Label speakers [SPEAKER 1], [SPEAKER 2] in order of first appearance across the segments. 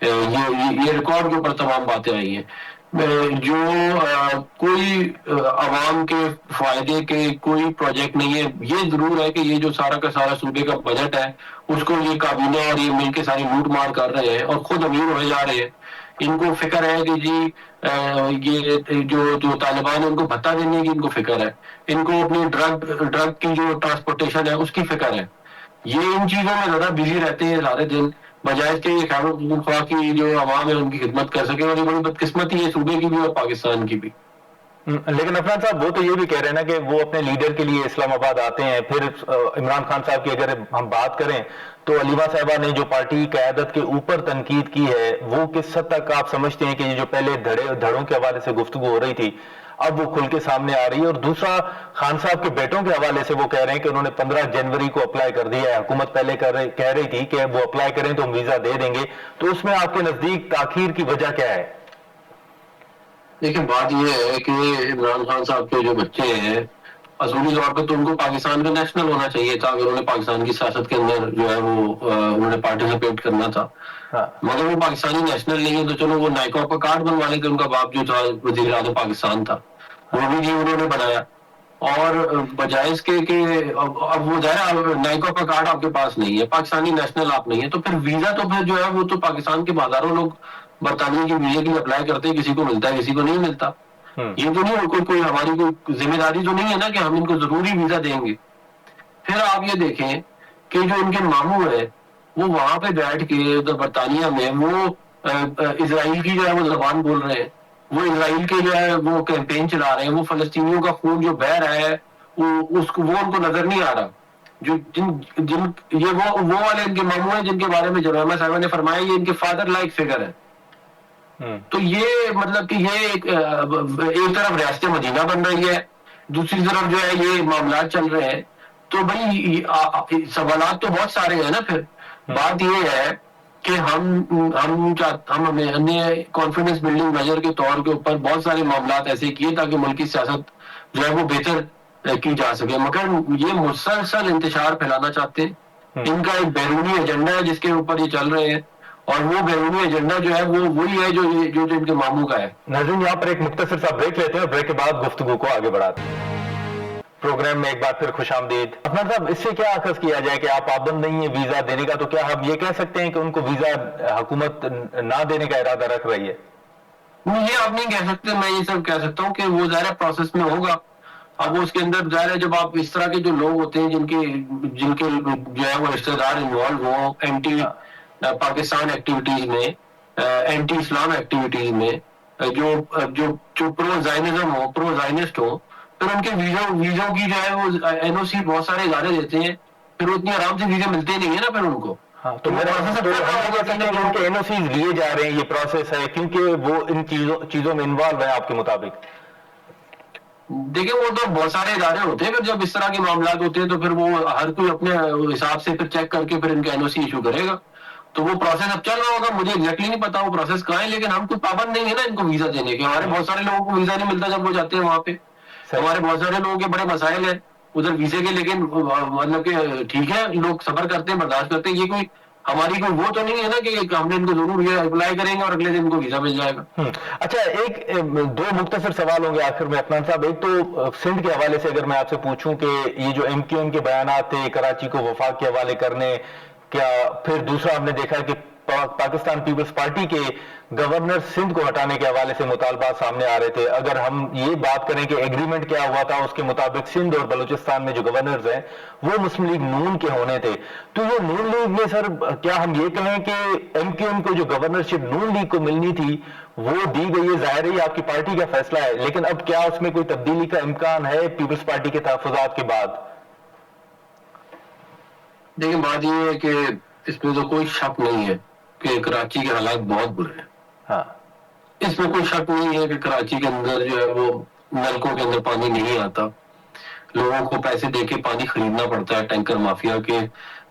[SPEAKER 1] یہ ریکارڈ کے اوپر تمام باتیں آئی ہیں. جو کوئی عوام کے فائدے کے کوئی پروجیکٹ نہیں ہے. یہ ضرور ہے کہ یہ جو سارا کا سارا صوبے کا بجٹ ہے اس کو یہ کابینہ اور یہ مل کے ساری لوٹ مار کر رہے ہیں اور خود امیر ہوئے جا رہے ہیں. ان کو فکر ہے کہ جی یہ جو طالبان ہے ان کو بھتہ دینے کی ان کو فکر ہے. ان کو اپنی ڈرگ کی جو ٹرانسپورٹیشن ہے اس کی فکر ہے. یہ ان چیزوں میں زیادہ بزی رہتے ہیں سارے دن بجائے اس کے یہ خیر خواہ کی جو عوام ہے ان کی خدمت کر سکے. اور یہ بڑی بدقسمتی ہے صوبے کی بھی اور پاکستان کی بھی.
[SPEAKER 2] لیکن عفنان صاحب وہ تو یہ بھی کہہ رہے ہیں نا کہ وہ اپنے لیڈر کے لیے اسلام آباد آتے ہیں. پھر عمران خان صاحب کی اگر ہم بات کریں تو علیمہ صاحبہ نے جو پارٹی قیادت کے اوپر تنقید کی ہے وہ کس حد تک آپ سمجھتے ہیں کہ یہ جو پہلے دھڑوں کے حوالے سے گفتگو ہو رہی تھی اب وہ کھل کے سامنے آ رہی ہے؟ اور دوسرا خان صاحب کے بیٹوں کے حوالے سے وہ کہہ رہے ہیں کہ انہوں نے 15 جنوری کو اپلائی کر دیا ہے. حکومت پہلے کہہ رہی تھی کہ وہ اپلائی کریں تو ہم ویزا دے دیں گے. تو اس میں آپ کے نزدیک تاخیر کی وجہ کیا ہے؟
[SPEAKER 1] دیکھیں بات یہ ہے کہ عمران خان صاحب کے جو بچے ہیں اصولی طور پہ تو ان کو پاکستان کا نیشنل ہونا چاہیے تھا اگر انہوں نے پاکستان کی سیاست کے اندر جو ہے وہ انہوں نے پارٹیسپیٹ کرنا تھا. مگر وہ پاکستانی نیشنل نہیں ہے تو چلو وہ نائکا کا کارڈ بنوا لے کے ان کا باپ جو تھا وزیر اعظم پاکستان تھا وہ بھی جی انہوں نے بنایا. اور بجائے اس کے کہ اب وہ ظاہر نائکا کا کارڈ آپ کے پاس نہیں ہے پاکستانی نیشنل آپ نہیں ہے تو پھر ویزا تو پھر جو ہے وہ تو پاکستان کے بازاروں لوگ برطانیہ کی ویزے کے لیے اپلائی کرتے ہیں. کسی کو ملتا ہے کسی کو نہیں ملتا. یہ تو نہیں کوئی ہماری کوئی ذمہ داری تو نہیں ہے نا کہ ہم ان کو ضروری ویزا دیں گے. پھر آپ یہ دیکھیں کہ جو ان کے ماموں ہے وہ وہاں پہ بیٹھ کے ادھر برطانیہ میں وہ اسرائیل کی جو ہے وہ زبان بول رہے ہیں. وہ اسرائیل کے جو ہے وہ کیمپین چلا رہے ہیں. وہ فلسطینیوں کا خون جو بہہ رہا ہے وہ ان کو نظر نہیں آ رہا. جو یہ وہ والے ان کے ماموں ہیں جن کے بارے میں جناب صاحبہ نے فرمایا یہ ان کے فادر لائک فگر ہے. تو یہ مطلب کہ یہ ایک طرف ریاست مدینہ بن رہی ہے دوسری طرف جو ہے یہ معاملات چل رہے ہیں. تو بھائی سوالات تو بہت سارے ہیں نا. پھر بات یہ ہے کہ ہم کانفیڈنس بلڈنگ میجر کے طور کے اوپر بہت سارے معاملات ایسے کیے تاکہ ملکی سیاست جو ہے وہ بہتر کی جا سکے. مگر یہ مسلسل انتشار پھیلانا چاہتے ہیں. ان کا ایک بیرونی ایجنڈا ہے جس کے اوپر یہ چل رہے ہیں اور وہ بیرونی ایجنڈا جو ہے وہ وہی ہے جو ان کے ماموں کا ہے.
[SPEAKER 2] ناظرین یہاں پر ایک مختصر سا بریک لیتے ہیں اور بریک کے بعد گفتگو کو آگے بڑھاتے ہیں. پروگرام میں ایک بار پھر خوش آمدید. عفنان صاحب اس سے کیا اخذ کیا جائے کہ آپ پابند نہیں ہیں ویزا دینے کا تو کیا ہم یہ کہہ سکتے ہیں کہ ان کو ویزا حکومت نہ دینے کا ارادہ رکھ رہی ہے؟
[SPEAKER 1] یہ آپ نہیں کہہ سکتے. میں یہ سب کہہ سکتا ہوں کہ وہ ظاہر پروسیس میں ہوگا. اب اس کے اندر ظاہر ہے جب آپ اس طرح کے جو لوگ ہوتے ہیں جن کے جو ہے وہ رشتے دار انوالو ہوں اینٹی پاکستان ایکٹیویٹیز میں اینٹی اسلام ایکٹیویٹیز میں جو پرو زائنزم ہو پرو زائنسٹ ہو پھر ان کے ویزوں کی جو ہے وہ این او سی بہت سارے ادارے دیتے ہیں. پھر اتنی آرام سے ویزے ملتے نہیں ہیں نا پھر ان کو.
[SPEAKER 2] تو ان کے این او سیز لیے جا رہے ہیں یہ پروسیس ہے کیونکہ وہ ان چیزوں میں انوالو ہیں آپ کے مطابق؟
[SPEAKER 1] دیکھیں وہ تو بہت سارے ادارے ہوتے ہیں. پھر جب اس طرح کے معاملات ہوتے ہیں تو پھر وہ ہر کوئی اپنے حساب سے پھر چیک کر کے پھر ان کا این او سی ایشو کرے گا. تو وہ پروسیس اب چل رہا ہوگا. مجھے ایگزیکٹلی نہیں پتا وہ پروسیس کہاں ہے لیکن ہم کوئی پابند نہیں ہے نا ان کو ویزا دینے کے. ہمارے بہت سارے لوگوں کو ویزا نہیں ملتا جب وہ جاتے ہیں وہاں پہ. ہمارے بہت سارے لوگوں کے بڑے مسائل ہیں ادھر ویزے کے. لیکن مطلب کہ ٹھیک ہے لوگ صبر کرتے ہیں برداشت کرتے ہیں. یہ کوئی ہماری کوئی وہ تو نہیں ہے نا کہ ہم نے ان کو ضرور یہ اپلائی کریں گے اور اگلے دن ان کو ویزا مل جائے گا.
[SPEAKER 2] اچھا ایک دو مختصر سوال ہوں گے آخر میں عفنان صاحب. ایک تو سندھ کے حوالے سے اگر میں آپ سے پوچھوں کہ یہ جو ایم کیو ایم کے بیانات تھے کراچی کو وفاق کے حوالے کرنے کیا پھر دوسرا ہم نے دیکھا کہ پاکستان پیپلز پارٹی کے گورنر سندھ کو ہٹانے کے حوالے سے مطالبات سامنے آ رہے تھے. اگر ہم یہ بات کریں کہ ایگریمنٹ کیا ہوا تھا اس کے مطابق سندھ اور بلوچستان میں جو گورنرز ہیں وہ مسلم لیگ نون کے ہونے تھے. تو یہ نون لیگ میں سر کیا ہم یہ کہیں کہ ایم کیو ایم کو جو گورنرشپ نون لیگ کو ملنی تھی وہ دی گئی ہے؟ ظاہر ہے یہ آپ کی پارٹی کا فیصلہ ہے لیکن اب کیا اس میں کوئی تبدیلی کا امکان ہے پیپلز پارٹی کے تحفظات کے بعد؟
[SPEAKER 1] دیکھیں بات یہ ہے کہ اس میں تو کوئی شک نہیں ہے کہ کراچی کے حالات بہت برے ہیں. اس میں کوئی شک نہیں ہے کہ کراچی کے اندر جو ہے وہ نلکوں کے اندر پانی نہیں آتا. لوگوں کو پیسے دے کے پانی خریدنا پڑتا ہے. ٹینکر مافیا کے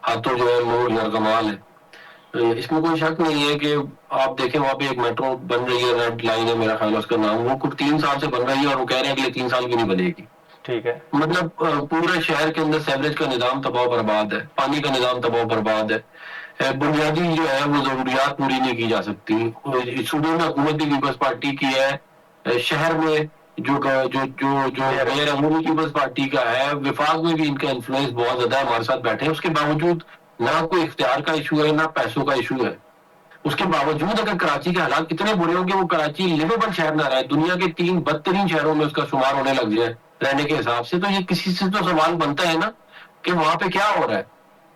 [SPEAKER 1] ہاتھوں جو ہے وہ یرغمال ہے. اس میں کوئی شک نہیں ہے کہ آپ دیکھیں وہاں پہ ایک میٹرو بن رہی ہے ریڈ لائن ہے میرا خیال ہے اس کا نام. وہ کچھ 3 سال سے بن رہی ہے اور وہ کہہ رہے ہیں کہ 3 سال کی نہیں بنے گی.
[SPEAKER 2] ٹھیک ہے.
[SPEAKER 1] مطلب پورے شہر کے اندر سیوریج کا نظام تباہ برباد ہے. پانی کا نظام تباہ برباد ہے. بنیادی جو ہے وہ ضروریات پوری نہیں کی جا سکتی. صوبے میں حکومت بھی پیپلز پارٹی کی ہے, شہر میں جو غیر عمومی پیپلز پارٹی کا ہے, وفاق میں بھی ان کا انفلوئنس بہت زیادہ ہے, ہمارے ساتھ بیٹھے ہیں. اس کے باوجود نہ کوئی اختیار کا ایشو ہے نہ پیسوں کا ایشو ہے. اس کے باوجود اگر کراچی کے حالات اتنے برے ہوں کہ وہ کراچی لیویبل شہر نہ رہے, دنیا کے 3 بدترین شہروں میں اس کا شمار ہونے لگ جائے رہنے کے حساب سے, تو یہ کسی سے تو سوال بنتا ہے نا کہ وہاں پہ کیا ہو رہا ہے.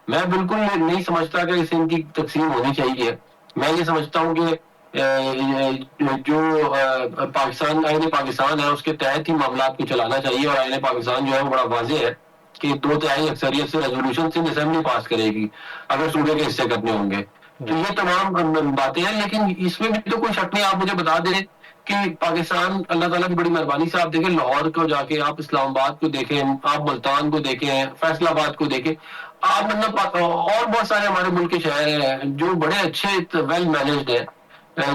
[SPEAKER 1] میں بالکل نہیں سمجھتا کہ اس ان کی تقسیم ہونی چاہیے. میں یہ سمجھتا ہوں کہ جو پاکستان آئین پاکستان ہے اس کے تحت ہی معاملات کو چلانا چاہیے, اور آئین پاکستان جو ہے وہ بڑا واضح ہے کہ 2/3 اکثریت سے ریزولوشن سندھ اسمبلی پاس کرے گی اگر صوبے کے حصے کرنے ہوں گے. تو یہ تمام باتیں ہیں, لیکن اس میں بھی تو کوئی شک نہیں. آپ مجھے بتا دیں کہ پاکستان اللہ تعالیٰ کی بڑی مہربانی سے آپ دیکھیں لاہور کو جا کے, آپ اسلام آباد کو دیکھیں, آپ ملتان کو دیکھیں, فیصل آباد کو دیکھیں, آپ مطلب اور بہت سارے ہمارے ملک کے شہر ہیں جو بڑے اچھے ویل مینجڈ ہیں,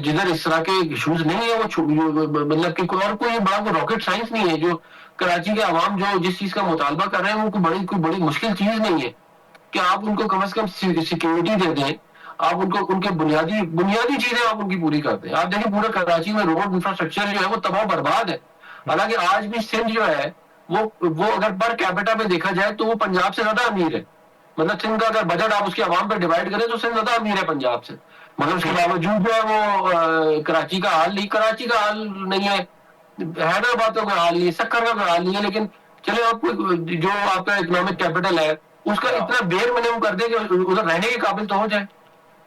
[SPEAKER 1] جدھر اس طرح کے ایشوز نہیں ہے. وہ مطلب کہ کوئی بڑا راکٹ سائنس نہیں ہے. جو کراچی کے عوام جو جس چیز کا مطالبہ کر رہے ہیں وہ کوئی بڑی مشکل چیز نہیں ہے کہ آپ ان کو کم از کم سیکیورٹی دے دیں, آپ ان کو ان کے بنیادی چیزیں آپ ان کی پوری کرتے ہیں. آپ دیکھیں پورے کراچی میں روڈ انفراسٹرکچر جو ہے وہ تباہ برباد ہے. حالانکہ آج بھی سندھ جو ہے وہ اگر پر کیپٹا میں دیکھا جائے تو وہ پنجاب سے زیادہ امیر ہے. مطلب سندھ کا اگر بجٹ آپ اس کے عوام پہ ڈیوائڈ کریں تو سندھ زیادہ امیر ہے پنجاب سے, مگر اس کے باوجود جو ہے وہ کراچی کا حال نہیں ہے, حیدرآباد کا کوئی حال نہیں ہے, سکر کا کوئی حال نہیں ہے. لیکن چلے آپ کو جو آپ کا اکنامک کیپٹل ہے اس کا اتنا بیر منیو کر دیں کہ ادھر رہنے کے قابل تو ہو جائے.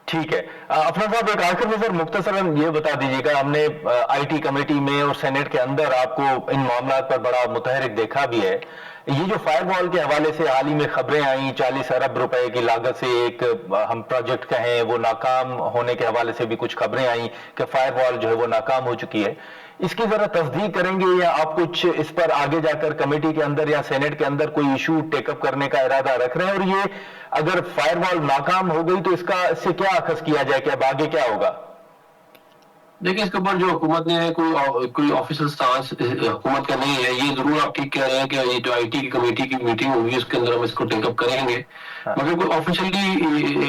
[SPEAKER 2] ٹھیک ہے. افنان صاحب ایک آخر میں سر مختصراً یہ بتا دیجیے گا, ہم نے آئی ٹی کمیٹی میں اور سینیٹ کے اندر آپ کو ان معاملات پر بڑا متحرک دیکھا بھی ہے. یہ جو فائر وال کے حوالے سے حال ہی میں خبریں آئیں 40 ارب روپے کی لاگت سے ایک ہم پروجیکٹ کہیں وہ ناکام ہونے کے حوالے سے بھی کچھ خبریں آئیں کہ فائر وال جو ہے وہ ناکام ہو چکی ہے, اس کی ذرا تصدیق کریں گے یا آپ کچھ اس پر آگے جا کر کمیٹی کے اندر یا سینیٹ کے اندر کوئی ایشو ٹیک اپ کرنے کا ارادہ رکھ رہے ہیں؟ اور یہ اگر فائر وال ناکام ہو گئی تو اس سے کیا اخذ کیا جائے کہ اب آگے کیا ہوگا؟
[SPEAKER 1] دیکھیں اس کے اوپر جو حکومت نے کوئی آفیشل سٹانس حکومت کا نہیں ہے. یہ ضرور آپ ٹھیک کہہ رہے ہیں کہ یہ جو آئی ٹی کی کمیٹی کی میٹنگ ہوگی اس کے اندر ہم اس کو ٹیک اپ کریں گے, مگر کوئی آفیشلی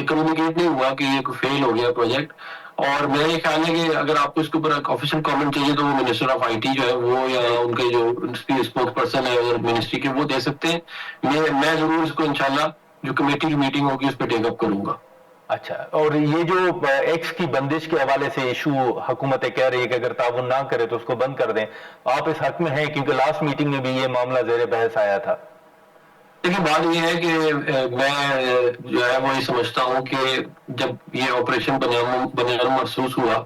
[SPEAKER 1] کمیونیکیٹ نہیں ہوا کہ یہ فیل ہو گیا پروجیکٹ. اور میرا یہ خیال ہے کہ اگر آپ کو اس کے اوپر آفیشیل کامنٹ چاہیے تو وہ منسٹر آف آئی ٹی جو ہے وہ یا ان کے جو اسپوکس پرسن ہے منسٹری کے وہ دے سکتے ہیں. میں ضرور اس کو انشاءاللہ جو کمیٹی کی میٹنگ ہوگی اس پہ ٹیک اپ کروں گا.
[SPEAKER 2] اچھا, اور یہ جو ایکس کی بندش کے حوالے سے ایشو حکومتیں کہہ رہی ہے کہ اگر تعاون نہ کرے تو اس کو بند کر دیں, آپ اس حق میں ہیں کیونکہ لاسٹ میٹنگ میں بھی یہ معاملہ زیر بحث آیا تھا؟
[SPEAKER 1] دیکھیں بات یہ ہے کہ میں جو ہے وہ یہ سمجھتا ہوں کہ جب یہ آپریشن بنیان محسوس ہوا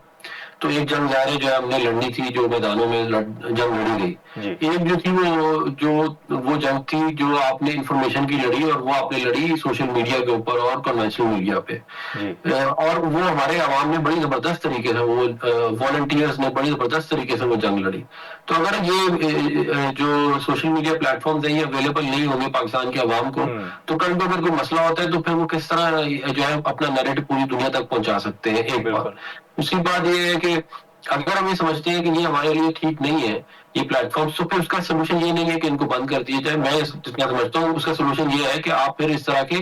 [SPEAKER 1] تو ایک جنگ ظاہر جو ہے ہم نے لڑنی تھی, جو میدانوں میں جنگ لڑی گئی. ایک جو تھی وہ جنگ تھی جو آپ نے انفارمیشن کی لڑی, اور وہ آپ نے لڑی سوشل میڈیا کے اوپر اور کنونشنل میڈیا پہ, اور وہ ہمارے عوام نے بڑی زبردست طریقے سے, وہ والنٹیئرز نے بڑی زبردست طریقے سے وہ جنگ لڑی. تو اگر یہ جو سوشل میڈیا پلیٹ فارمز ہیں یہ اویلیبل نہیں ہوں گے پاکستان کے عوام کو, تو کل کو اگر کوئی مسئلہ ہوتا ہے تو پھر وہ کس طرح جو ہے اپنا نیریٹو پوری دنیا تک پہنچا سکتے ہیں. ایک بات. دوسری بات یہ ہے کہ اگر ہم یہ سمجھتے ہیں کہ یہ ہمارے لیے ٹھیک نہیں ہے یہ پلیٹ فارمز, تو پھر اس کا سولوشن یہ نہیں ہے کہ ان کو بند کر دیا جائے. میں جتنا سمجھتا ہوں اس کا سولوشن یہ ہے کہ آپ پھر اس طرح کے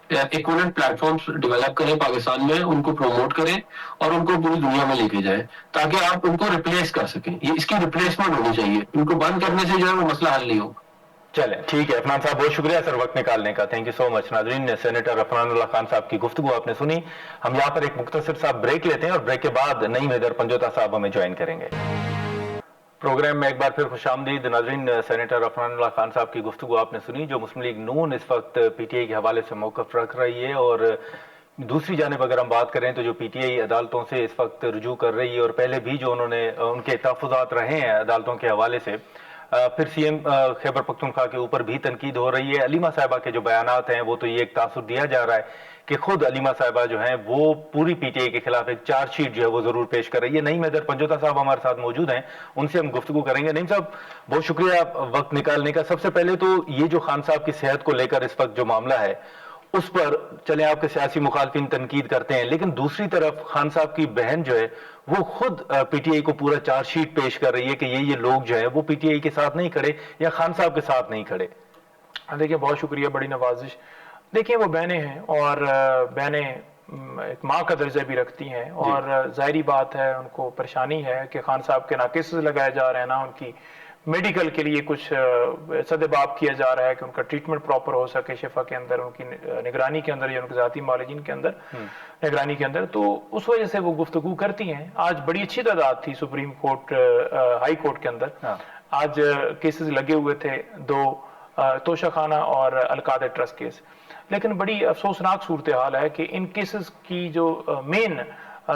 [SPEAKER 1] ایکوولنٹ پلیٹ فارمز ڈیولپ کریں پاکستان میں, ان کو پروموٹ کریں اور ان کو پوری دنیا میں لے کے جائیں تاکہ آپ ان کو ریپلیس کر سکیں. یہ اس کی ریپلیسمنٹ ہونی چاہیے, ان کو بند کرنے سے جو ہے وہ مسئلہ حل نہیں ہوگا.
[SPEAKER 2] چلیں ٹھیک ہے. عفنان صاحب بہت شکریہ سر وقت نکالنے کا, تھینک یو سو مچ. ناظرین, سینیٹر عفنان اللہ خان صاحب کی گفتگو آپ نے سنی. ہم یہاں پر ایک مختصر سا بریک لیتے ہیں اور بریک کے بعد نعیم حیدر پنجوتا صاحب ہمیں جوائن کریں گے. پروگرام میں ایک بار پھر خوش آمدید. ناظرین, سینیٹر عفنان اللہ خان صاحب کی گفتگو آپ نے سنی, جو مسلم لیگ نون اس وقت پی ٹی آئی کے حوالے سے موقف رکھ رہی ہے. اور دوسری جانب اگر ہم بات کریں تو جو پی ٹی آئی عدالتوں سے اس وقت رجوع کر رہی ہے, اور پہلے بھی جو ان کے تحفظات رہے ہیں عدالتوں کے حوالے سے, پھر سی ایم خیبر پختونخوا کے اوپر بھی تنقید ہو رہی ہے. علیمہ صاحبہ کے جو بیانات ہیں وہ تو یہ ایک تاثر دیا جا رہا ہے کہ خود علیمہ صاحبہ جو ہیں وہ پوری پی ٹی آئی کے خلاف ایک چارج شیٹ جو ہے وہ ضرور پیش کر رہی ہے. نعیم حیدر پنجوتا صاحب ہمارے ساتھ موجود ہیں, ان سے ہم گفتگو کریں گے. نعیم صاحب بہت شکریہ وقت نکالنے کا. سب سے پہلے تو یہ جو خان صاحب کی صحت کو لے کر اس وقت جو معاملہ ہے اس پر چلیں آپ کے سیاسی مخالفین تنقید کرتے ہیں, لیکن دوسری طرف خان صاحب کی بہن جو ہے وہ خود پی ٹی آئی کو پورا چارج شیٹ پیش کر رہی ہے کہ یہ لوگ جو ہے وہ پی ٹی آئی کے ساتھ نہیں کھڑے یا خان صاحب کے ساتھ نہیں کھڑے.
[SPEAKER 3] دیکھیں بہت شکریہ, بڑی نوازش. دیکھیں وہ بہنیں ہیں اور بہنیں ایک ماں کا درجہ بھی رکھتی ہیں، اور ظاہری بات ہے ان کو پریشانی ہے کہ خان صاحب کے نہ کیسز لگائے جا رہے ہیں، نہ ان کی میڈیکل کے لیے کچھ صدباب کیا جا رہا ہے کہ ان کا ٹریٹمنٹ پراپر ہو سکے شفا کے اندر، ان کی نگرانی کے اندر یا ان کے ذاتی معالجین کے اندر نگرانی کے اندر. تو اس وجہ سے وہ گفتگو کرتی ہیں. آج بڑی اچھی تعداد تھی سپریم کورٹ ہائی کورٹ کے اندر. آج کیسز لگے ہوئے تھے 2 توشہ خانہ اور القادر ٹرسٹ کیس. لیکن بڑی افسوسناک صورتحال ہے کہ ان کیسز کی جو مین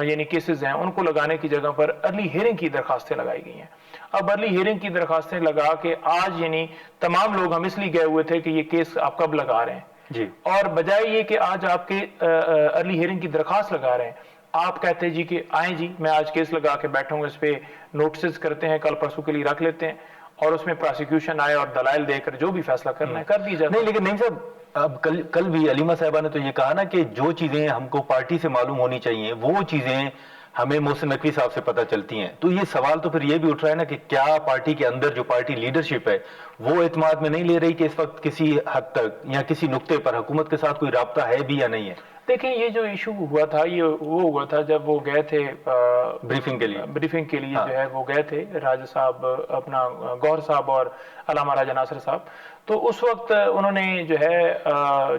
[SPEAKER 3] یعنی کیسز ہیں ان کو لگانے کی جگہ پر ارلی ہیئرنگ کی درخواستیں لگائی گئی ہیں. اب ارلی ہیئرنگ کی درخواستیں لگا کے آج یعنی تمام لوگ ہم اس لیے گئے ہوئے تھے کہ یہ کیس آپ کب لگا رہے ہیں، اور بجائے یہ کہ آج آپ کے ارلی ہیئرنگ کی درخواست لگا رہے ہیں، آپ کہتے ہیں جی کہ آئیں جی میں آج کیس لگا کے بیٹھوں گا، اس پہ نوٹسز کرتے ہیں، کل پرسوں کے لیے رکھ لیتے ہیں، اور اس میں پروسیکیوشن آئے اور دلائل دے کر جو بھی فیصلہ کرنا ہے کر دی جاتا ہے.
[SPEAKER 2] نہیں لیکن نہیں صاحب، اب کل بھی علیمہ صاحبہ نے تو یہ کہا نا کہ جو چیزیں ہم کو پارٹی سے معلوم ہونی چاہیے وہ چیزیں ہمیں محسن نقوی صاحب سے پتہ چلتی ہیں. تو یہ سوال تو پھر یہ بھی اٹھ رہا ہے نا کہ کیا پارٹی کے اندر جو پارٹی لیڈرشپ ہے وہ اعتماد میں نہیں لے رہی کہ اس وقت کسی حد تک یا کسی نقطے پر حکومت کے ساتھ کوئی رابطہ ہے بھی یا نہیں ہے؟
[SPEAKER 3] دیکھیں یہ جو ایشو ہوا تھا یہ وہ ہوا تھا جب وہ گئے تھے بریفنگ کے لیے جو ہے وہ گئے تھے راجہ صاحب اپنا گوہر صاحب اور علامہ راجہ ناصر صاحب. تو اس وقت انہوں نے جو ہے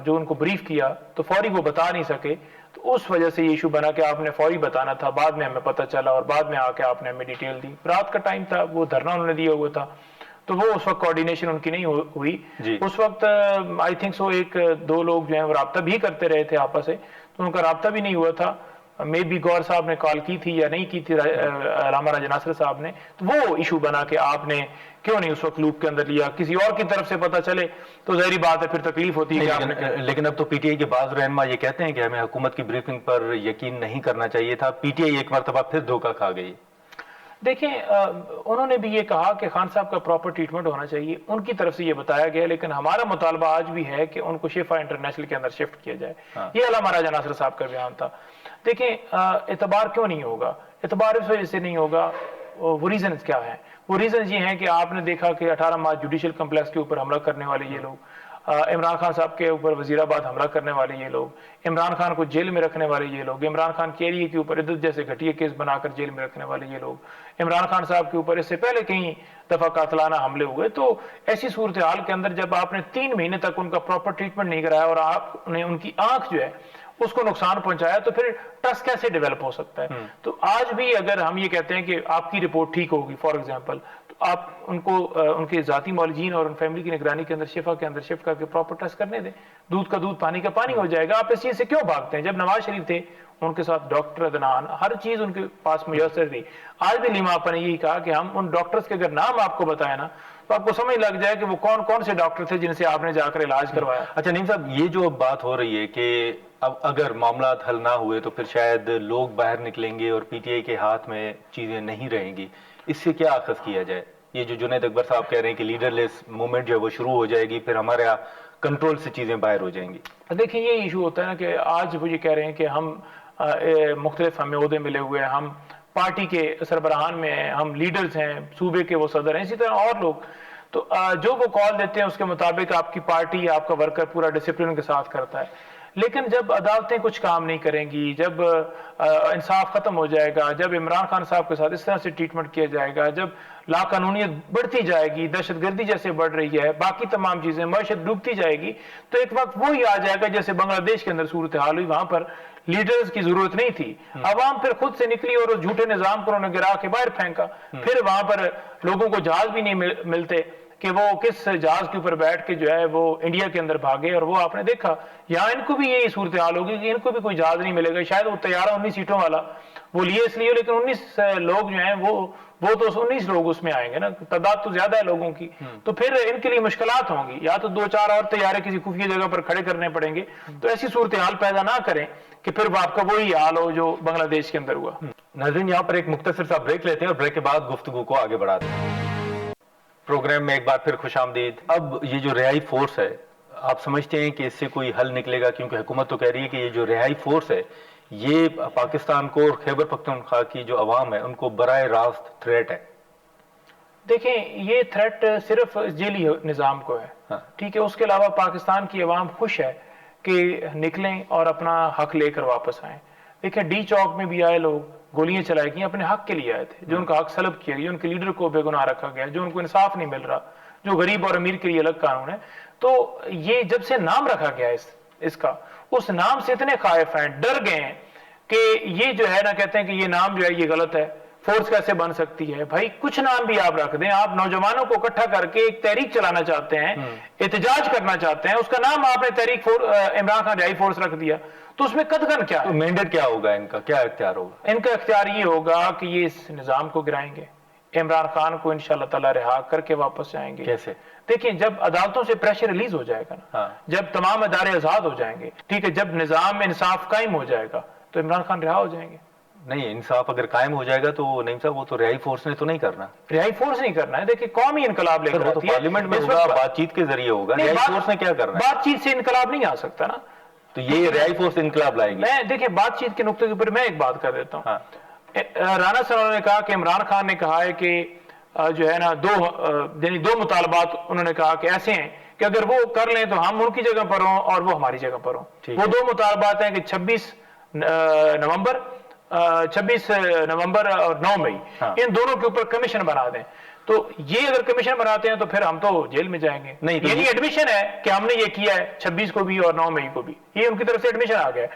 [SPEAKER 3] جو ان کو بریف کیا تو فوری وہ بتا نہیں سکے، تو اس وجہ سے یہ ایشو بنا کہ آپ نے فوری بتانا تھا. بعد میں ہمیں پتہ چلا اور بعد میں آ کے آپ نے ہمیں ڈیٹیل دی. رات کا ٹائم تھا، وہ دھرنا انہوں نے دیا ہوا تھا، تو وہ اس وقت کوارڈینیشن ان کی نہیں ہوئی. اس وقت آئی تھنک سو 1-2 لوگ جو ہیں وہ رابطہ بھی کرتے رہے تھے آپس سے، تو ان کا رابطہ بھی نہیں ہوا تھا. مے بی گور صاحب نے کال کی تھی یا نہیں کی تھی علامہ راجہ ناصر صاحب نے، تو وہ ایشو بنا کہ آپ نے کیوں نہیں اس وقت لوپ کے اندر لیا. کسی اور کی طرف سے پتہ چلے تو ظاہری بات ہے پھر تکلیف ہوتی ہے.
[SPEAKER 2] لیکن اب تو پی ٹی آئی کے بعض رہنما یہ کہتے ہیں کہ ہمیں حکومت کی بریفنگ پر یقین نہیں کرنا چاہیے تھا. پی ٹی آئی ایک مرتبہ پھر دھوکہ کھا گئی.
[SPEAKER 3] دیکھیں انہوں نے بھی یہ کہا کہ خان صاحب کا پراپر ٹریٹمنٹ ہونا چاہیے، ان کی طرف سے یہ بتایا گیا، لیکن ہمارا مطالبہ آج بھی ہے کہ ان کو شفا انٹرنیشنل کے اندر شفٹ کیا جائے. یہ علامہ راجہ ناصر صاحب کا بیان تھا. دیکھیں اعتبار کیوں نہیں ہوگا؟ اعتبار اس وجہ سے نہیں ہوگا، وہ ریزنز کیا ہیں؟ وہ ریزنز یہ ہیں کہ آپ نے دیکھا کہ 18 مارچ جوڈیشل کمپلیکس کے اوپر حملہ کرنے والے یہ لوگ، عمران خان صاحب کے اوپر وزیر آباد حملہ کرنے والے یہ لوگ، عمران خان کو جیل میں رکھنے والے یہ لوگ، عمران خان کے ایریے کے اوپر عدت جیسے گھٹیا کیس بنا کر جیل میں رکھنے والے یہ لوگ، عمران خان صاحب کے اوپر اس سے پہلے کئی دفعہ قاتلانہ حملے ہوئے. تو ایسی صورتحال کے اندر جب آپ نے 3 مہینے تک ان کا پراپر ٹریٹمنٹ نہیں کرایا اور آپ نے ان کی آنکھ جو ہے اس کو نقصان پہنچایا، تو پھر ٹرسٹ کیسے ڈیولپ ہو سکتا ہے؟ تو آج بھی اگر ہم یہ کہتے ہیں کہ آپ کی رپورٹ ٹھیک ہوگی فار ایگزامپل، تو آپ ان کو ان کے ذاتی معالجین اور ان فیملی کی نگرانی کے اندر شفا کے اندر شفٹ کر کے پراپر ٹیسٹ کرنے دیں. دودھ کا دودھ پانی کا پانی ہو جائے گا. آپ اس چیز سے کیوں بھاگتے ہیں؟ جب نواز شریف تھے ان کے ساتھ ڈاکٹر عدنان، ہر چیز ان کے پاس میسر تھی. آج بھی لیما آپا نے یہی کہا کہ ہم ان ڈاکٹرز کے اگر نام آپ کو بتائیں نا تو آپ کو سمجھ لگ جائے کہ وہ کون کون سے ڈاکٹر تھے جن سے آپ نے جا کر علاج کروایا.
[SPEAKER 2] اچھا نعیم صاحب، یہ جو بات ہو رہی ہے کہ اب اگر معاملات حل نہ ہوئے تو پھر شاید لوگ باہر نکلیں گے اور پی ٹی آئی کے ہاتھ میں چیزیں نہیں رہیں گی، اس سے کیا اخذ کیا جائے؟ یہ جو جنید اکبر صاحب کہہ رہے ہیں کہ لیڈر لیس موومنٹ جو ہے وہ شروع ہو جائے گی، پھر ہمارے یہاں کنٹرول سے چیزیں باہر ہو جائیں گی.
[SPEAKER 3] دیکھیں یہ ایشو ہوتا ہے نا کہ آج وہ یہ کہہ رہے ہیں کہ ہم مختلف ہمیں عہدے ملے ہوئے ہیں، ہم پارٹی کے سربراہان میں ہیں، ہم لیڈرز ہیں، صوبے کے وہ صدر ہیں، اسی طرح اور لوگ. تو جو وہ کال دیتے ہیں اس کے مطابق آپ کی پارٹی، آپ کا ورکر پورا ڈسپلن کے ساتھ کرتا ہے. لیکن جب عدالتیں کچھ کام نہیں کریں گی، جب انصاف ختم ہو جائے گا، جب عمران خان صاحب کے ساتھ اس طرح سے ٹریٹمنٹ کیا جائے گا، جب لا قانونیت بڑھتی جائے گی، دہشت گردی جیسے بڑھ رہی ہے، باقی تمام چیزیں، معیشت ڈوبتی جائے گی، تو ایک وقت وہی آ جائے گا جیسے بنگلہ دیش کے اندر صورتحال ہوئی. وہاں پر لیڈرز کی ضرورت نہیں تھی، عوام پھر خود سے نکلی اور اس جھوٹے نظام کو انہوں نے گرا کے باہر پھینکا. پھر وہاں پر لوگوں کو جہاز بھی نہیں ملتے کہ وہ کس جہاز کے اوپر بیٹھ کے جو ہے وہ انڈیا کے اندر بھاگے. اور وہ آپ نے دیکھا یہاں ان کو بھی یہی صورتحال ہوگی کہ ان کو بھی کوئی جہاز نہیں ملے گا. شاید وہ طیارہ 19 سیٹوں والا وہ لیے اس لیے، لیکن 19 لوگ جو ہیں وہ تو 19 لوگ اس میں آئیں گے نا، تعداد تو زیادہ ہے لوگوں کی. تو پھر ان کے لیے مشکلات ہوں گی، یا تو 2-4 اور طیارے کسی خفیہ جگہ پر کھڑے کرنے پڑیں گے. تو ایسی صورتحال پیدا نہ کریں کہ پھر وہ آپ کا وہی حال ہو جو بنگلہ دیش کے اندر ہوا.
[SPEAKER 2] ناظرین یہاں پر ایک مختصر سا بریک لیتے ہیں اور بریک کے بعد گفتگو کو آگے بڑھاتے ہیں. پروگرام میں ایک بار پھر خوش آمدید. اب یہ جو رہائی فورس ہے، آپ سمجھتے ہیں کہ اس سے کوئی حل نکلے گا؟ کیونکہ حکومت تو کہہ رہی ہے کہ یہ جو رہائی فورس ہے یہ پاکستان کو اور خیبر پختونخوا کی جو عوام ہے ان کو براہ راست تھریٹ ہے.
[SPEAKER 3] دیکھیں یہ تھریٹ صرف جیلی نظام کو ہے، ٹھیک ہے. اس کے علاوہ پاکستان کی عوام خوش ہے کہ نکلیں اور اپنا حق لے کر واپس آئیں. دیکھیں ڈی چوک میں بھی آئے لوگ, گولیاں چلائی گئی, اپنے حق کے لیے آئے تھے. جو ان کا حق سلب کیا گیا, ان کے لیڈر کو بے گناہ رکھا گیا, جو ان کو انصاف نہیں مل رہا, جو غریب اور امیر کے لیے الگ قانون ہے. تو یہ جب سے نام رکھا گیا اس کا, اس نام سے اتنے خائف ہیں, ڈر گئے ہیں کہ یہ جو ہے نا, کہتے ہیں کہ یہ نام جو ہے یہ غلط ہے, فورس کیسے بن سکتی ہے. بھائی کچھ نام بھی آپ رکھ دیں, آپ نوجوانوں کو اکٹھا کر کے ایک تحریک چلانا چاہتے ہیں, احتجاج کرنا چاہتے ہیں, اس کا نام آپ نے تحریک عمران خان رہائی فورس رکھ دیا, تو اس میں قدغن کیا ہے؟
[SPEAKER 2] مینڈیٹ کیا ہوگا ان کا, کیا اختیار ہوگا؟
[SPEAKER 3] ان کا اختیار یہ ہوگا کہ یہ اس نظام کو گرائیں گے, عمران خان کو انشاءاللہ تعالی رہا کر کے واپس جائیں گے.
[SPEAKER 2] کیسے؟
[SPEAKER 3] دیکھیں جب عدالتوں سے پریشر ریلیز ہو جائے گا نا, جب تمام ادارے آزاد ہو جائیں گے, ٹھیک ہے, جب نظام میں انصاف قائم ہو جائے گا تو عمران خان رہا ہو جائیں گے.
[SPEAKER 2] نہیں, انصاف اگر قائم ہو جائے گا تو نعیم صاحب وہ تو رہائی فورس نے تو نہیں کرنا,
[SPEAKER 3] رہائی فورس نہیں کرنا ہے. دیکھیں قومی انقلاب لے کر آتی ہے,
[SPEAKER 2] پارلیمنٹ میں ہوگا, بات چیت کے ذریعے ہوگا, رہائی فورس نے کیا کرنا ہے؟
[SPEAKER 3] بات چیت سے انقلاب نہیں آ سکتا نا,
[SPEAKER 2] تو یہ رہائی فورس انقلاب لائے گی.
[SPEAKER 3] میں دیکھیں بات چیت کے نقطے کے اوپر میں ایک بات کر دیتا ہوں. رانا صاحب نے کہا کہ عمران خان نے کہا ہے کہ جو ہے نا دو مطالبات انہوں نے کہا کہ ایسے ہیں کہ اگر وہ کر لیں تو ہم ان کی جگہ پر ہوں اور وہ ہماری جگہ پر ہوں. وہ دو مطالبات ہیں کہ 26 نومبر اور 9 مئی, ان دونوں کے اوپر کمیشن بنا دیں. تو یہ اگر کمیشن بناتے ہیں تو پھر ہم تو جیل میں جائیں گے. یعنی ایڈمیشن ہے کہ ہم نے یہ کیا ہے 26 کو بھی اور 9 مئی کو بھی, یہ ان کی طرف سے ایڈمیشن آ گیا.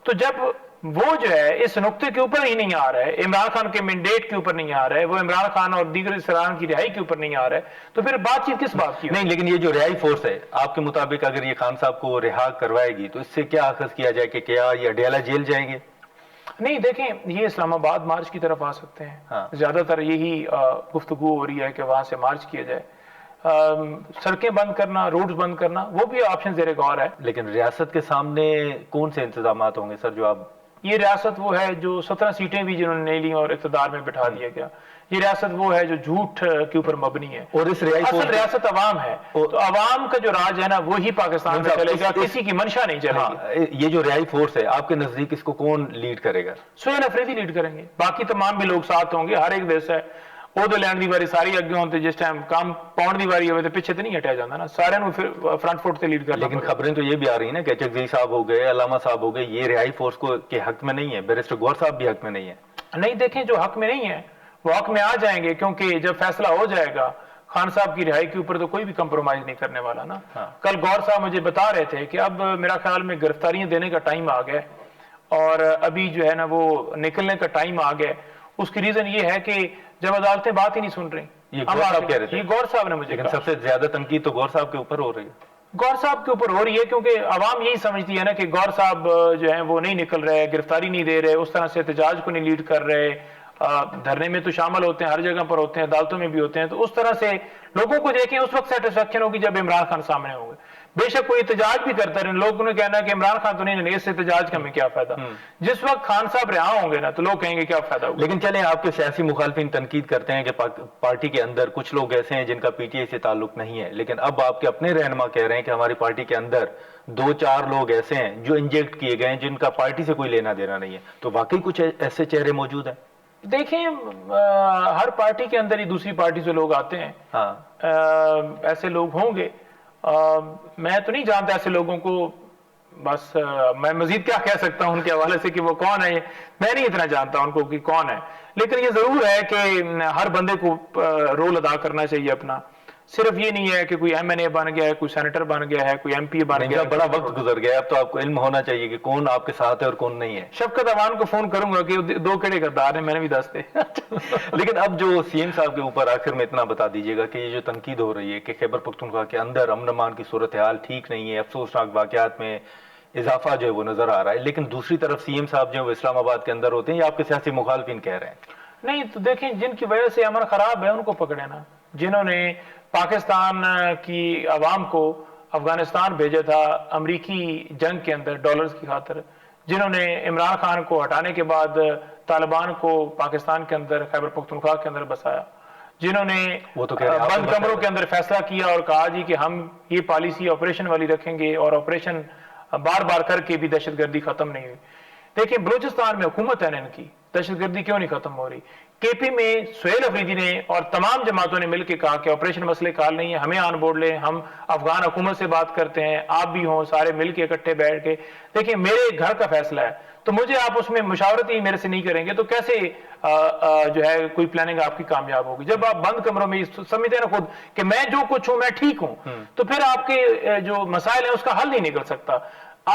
[SPEAKER 3] تو جب وہ جو ہے اس نقطے کے اوپر ہی نہیں آ رہا ہے, عمران خان کے مینڈیٹ کے اوپر نہیں آ رہا ہے, وہ عمران خان اور دیگر سران کی رہائی کے اوپر نہیں آ رہا ہے, تو پھر بات چیت کس بات کی؟
[SPEAKER 2] نہیں, لیکن یہ جو رہائی فورس ہے آپ کے مطابق اگر یہ خان صاحب کو رہا کروائے گی تو اس سے کیا اخذ کیا جائے کہ کیا یہ اڈیالہ جیل جائیں گے؟
[SPEAKER 3] نہیں دیکھیں, یہ اسلام آباد مارچ کی طرف آ سکتے ہیں. زیادہ تر یہی گفتگو ہو رہی ہے کہ وہاں سے مارچ کیا جائے. سڑکیں بند کرنا, روڈز بند کرنا, وہ بھی آپشن زیر غور ہے.
[SPEAKER 2] لیکن ریاست کے سامنے کون سے انتظامات ہوں گے سر جو آپ؟
[SPEAKER 3] یہ ریاست وہ ہے جو 17 سیٹیں بھی جنہوں نے نہیں لی اور اقتدار میں بٹھا دیا گیا. یہ ریاست وہ ہے جو جھوٹ کے اوپر مبنی ہے,
[SPEAKER 2] اور اس
[SPEAKER 3] اصل ریاست عوام ہے. تو عوام کا جو راج ہے نا وہی پاکستان میں چلے گا, کسی کی منشا نہیں چلے گی.
[SPEAKER 2] یہ جو رہائی فورس ہے آپ کے نزدیک اس کو کون لیڈ کرے گا؟
[SPEAKER 3] سہیل افریدی لیڈ کریں گے, باقی تمام بھی لوگ ساتھ ہوں گے. ہر ایک دیش ہے وہ لینڈ دی واری ساری اگے ہوتے, جس ٹائم کام پاؤنڈ دی واری ہوئے تو پیچھے تو نہیں ہٹیا جاتا نا, سارے پھر فرنٹ فوٹ سے لیڈ کرنا.
[SPEAKER 2] لیکن خبریں تو یہ بھی آ رہی ہیں نا کہ چکزئی صاحب ہو گئے, علامہ صاحب ہو گئے, یہ رہائی فورس کو کے حق میں نہیں ہے, بیرسٹر گور صاحب بھی حق میں نہیں ہے.
[SPEAKER 3] نہیں دیکھیں, جو حق میں نہیں ہے وہ حق میں آ جائیں گے, کیونکہ جب فیصلہ ہو جائے گا خان صاحب کی رہائی کے اوپر تو کوئی بھی کمپرومائز نہیں کرنے والا نا. کل گور صاحب مجھے بتا رہے تھے کہ اب میرا خیال میں گرفتاریاں دینے کا ٹائم آ گیا اور ابھی جو ہے نا وہ نکلنے کا ٹائم آ گیا. اس کی ریزن یہ ہے کہ جب عدالتیں بات ہی نہیں سن رہی.
[SPEAKER 2] یہ گور صاحب کہہ رہے تھے,
[SPEAKER 3] یہ گور صاحب نے مجھے
[SPEAKER 2] لیکن سب سے زیادہ تنقید تو گور صاحب کے اوپر ہو رہی ہے.
[SPEAKER 3] گور صاحب کے اوپر ہو رہی ہے کیونکہ عوام یہی سمجھتی ہے نا کہ گور صاحب جو ہیں وہ نہیں نکل رہے, گرفتاری نہیں دے رہے, اس طرح سے احتجاج کو نہیں لیڈ کر رہے, دھرنے میں تو شامل ہوتے ہیں, ہر جگہ پر ہوتے ہیں, عدالتوں میں بھی ہوتے ہیں. تو اس طرح سے لوگوں کو دیکھیں اس وقت سیٹسفیکشن ہوگی جب عمران خان سامنے ہوں گے. بے شک کوئی احتجاج بھی کرتا ہے, لوگوں نے کہنا کہ عمران خان تو نہیں, اس احتجاج کا ہمیں کیا فائدہ. جس وقت خان صاحب رہا ہوں گے نا تو لوگ کہیں گے کیا فائدہ ہوگا.
[SPEAKER 2] لیکن چلیں, آپ کے سیاسی مخالفین تنقید کرتے ہیں کہ پارٹی کے اندر کچھ لوگ ایسے ہیں جن کا پی ٹی آئی سے تعلق نہیں ہے, لیکن اب آپ کے اپنے رہنما کہہ رہے ہیں کہ ہماری پارٹی کے اندر 2-4 لوگ ایسے ہیں جو انجیکٹ کیے گئے ہیں جن کا پارٹی سے کوئی لینا دینا نہیں ہے. تو واقعی کچھ ایسے چہرے موجود ہیں؟
[SPEAKER 3] دیکھیں, ہر پارٹی کے اندر ہی دوسری پارٹی سے لوگ آتے ہیں, ایسے لوگ ہوں گے. میں تو نہیں جانتا ایسے لوگوں کو, بس میں مزید کیا کہہ سکتا ہوں ان کے حوالے سے کہ وہ کون ہے, میں نہیں اتنا جانتا ان کو کہ کون ہے. لیکن یہ ضرور ہے کہ ہر بندے کو رول ادا کرنا چاہیے اپنا. صرف یہ نہیں ہے کہ کوئی ایم این اے بن گیا ہے, کوئی سینیٹر بن گیا ہے, کوئی ایم پی اے بن گیا ہے.
[SPEAKER 2] بڑا وقت گزر گیا, اب تو آپ کو علم ہونا چاہیے کہ کون آپ کے ساتھ ہے اور کون نہیں ہے.
[SPEAKER 3] شفقت امان کو فون کروں گا کہ 2 کیڑے غدار ہیں, میں نے بھی دس دے.
[SPEAKER 2] لیکن اب جو سی ایم صاحب کے اوپر آخر میں اتنا بتا دیجیے گا کہ یہ جو تنقید ہو رہی ہے کہ خیبر پختونخوا کے اندر امن امان کی صورتحال ٹھیک نہیں ہے, افسوسناک واقعات میں اضافہ جو ہے وہ نظر آ رہا ہے, لیکن دوسری طرف سی ایم صاحب جو ہے وہ اسلام آباد کے اندر ہوتے ہیں, یہ آپ کے سیاسی مخالفین کہہ رہے ہیں.
[SPEAKER 3] نہیں تو دیکھیں, جن کی وجہ سے امن خراب ہے ان کو پکڑے نا. جنہوں نے پاکستان کی عوام کو افغانستان بھیجا تھا امریکی جنگ کے اندر ڈالرز کی خاطر, جنہوں نے عمران خان کو ہٹانے کے بعد طالبان کو پاکستان کے اندر خیبر پختونخوا کے اندر بسایا, جنہوں نے بند کمروں کے اندر فیصلہ کیا اور کہا جی کہ ہم یہ پالیسی آپریشن والی رکھیں گے, اور آپریشن بار بار کر کے بھی دہشت گردی ختم نہیں ہوئی. دیکھیں بلوچستان میں حکومت ہے نا ان کی, دہشت گردی کیوں نہیں ختم ہو رہی؟ کے پی میں سہیل افریدی نے اور تمام جماعتوں نے مل کے کہا کہ آپریشن مسئلے کال نہیں ہے، ہمیں آن بورڈ لیں، ہم افغان حکومت سے بات کرتے ہیں، آپ بھی ہوں، سارے مل کے اکٹھے بیٹھ کے دیکھیں میرے گھر کا فیصلہ ہے، تو مجھے آپ اس میں مشاورت ہی میرے سے نہیں کریں گے تو کیسے جو ہے کوئی پلاننگ آپ کی کامیاب ہوگی؟ جب آپ بند کمروں میں سمجھتے ہیں نا خود کہ میں جو کچھ ہوں میں ٹھیک ہوں، تو پھر آپ کے جو مسائل ہیں اس کا حل نہیں نکل سکتا۔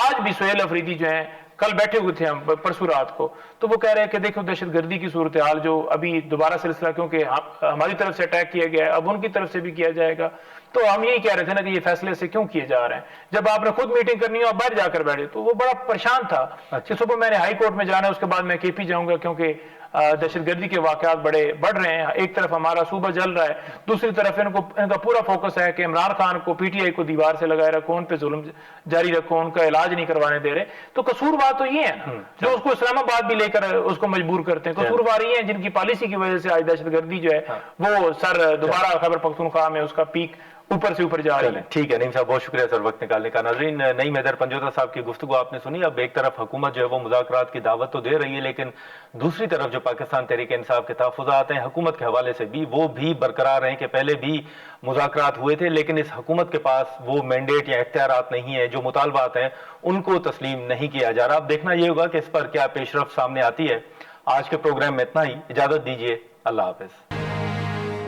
[SPEAKER 3] آج بھی سہیل افریدی جو ہیں، کل بیٹھے ہوئے تھے ہم پرسوں رات کو، تو وہ کہہ رہے ہیں کہ دیکھو دہشت گردی کی صورتحال جو ابھی دوبارہ سلسلہ کیونکہ ہماری طرف سے اٹیک کیا گیا ہے، اب ان کی طرف سے بھی کیا جائے گا، تو ہم یہی کہہ رہے تھے نا کہ یہ فیصلے سے کیوں کیے جا رہے ہیں؟ جب آپ نے خود میٹنگ کرنی ہو آپ باہر جا کر بیٹھے، تو وہ بڑا پریشان تھا کہ صبح میں نے ہائی کورٹ میں جانا ہے، اس کے بعد میں کے پی جاؤں گا کیونکہ دہشت گردی کے واقعات بڑھ رہے ہیں، ایک طرف ہمارا صوبہ جل رہا ہے، دوسری طرف ان کا پورا فوکس ہے کہ عمران خان کو پی ٹی آئی کو دیوار سے لگائے رکھو، ان پہ ظلم جاری رکھو، ان کا علاج نہیں کروانے دے رہے، تو قصوروار تو یہ ہے نا جو اس کو اسلام آباد بھی لے کر اس کو مجبور کرتے ہیں، قصوروار یہ ہیں جن کی پالیسی کی وجہ سے آج دہشت گردی جو ہے وہ دوبارہ خیبر پختونخوا میں اس کا پیک اوپر سے اوپر جا رہی ہے۔
[SPEAKER 2] ٹھیک ہے نعیم صاحب، بہت شکریہ سر وقت نکالنے کا۔ ناظرین، نعیم حیدر پنجوتا صاحب کی گفتگو آپ نے سنی۔ اب ایک طرف حکومت جو ہے وہ مذاکرات کی دعوت تو دے رہی ہے، لیکن دوسری طرف جو پاکستان تحریک انصاف کے تحفظات ہیں حکومت کے حوالے سے بھی، وہ بھی برقرار ہیں کہ پہلے بھی مذاکرات ہوئے تھے لیکن اس حکومت کے پاس وہ مینڈیٹ یا اختیارات نہیں ہیں، جو مطالبات ہیں ان کو تسلیم نہیں کیا جا رہا۔ اب دیکھنا یہ ہوگا کہ اس پر کیا پیش رفت سامنے آتی ہے۔ آج کے پروگرام میں اتنا ہی، اجازت دیجیے، اللہ حافظ۔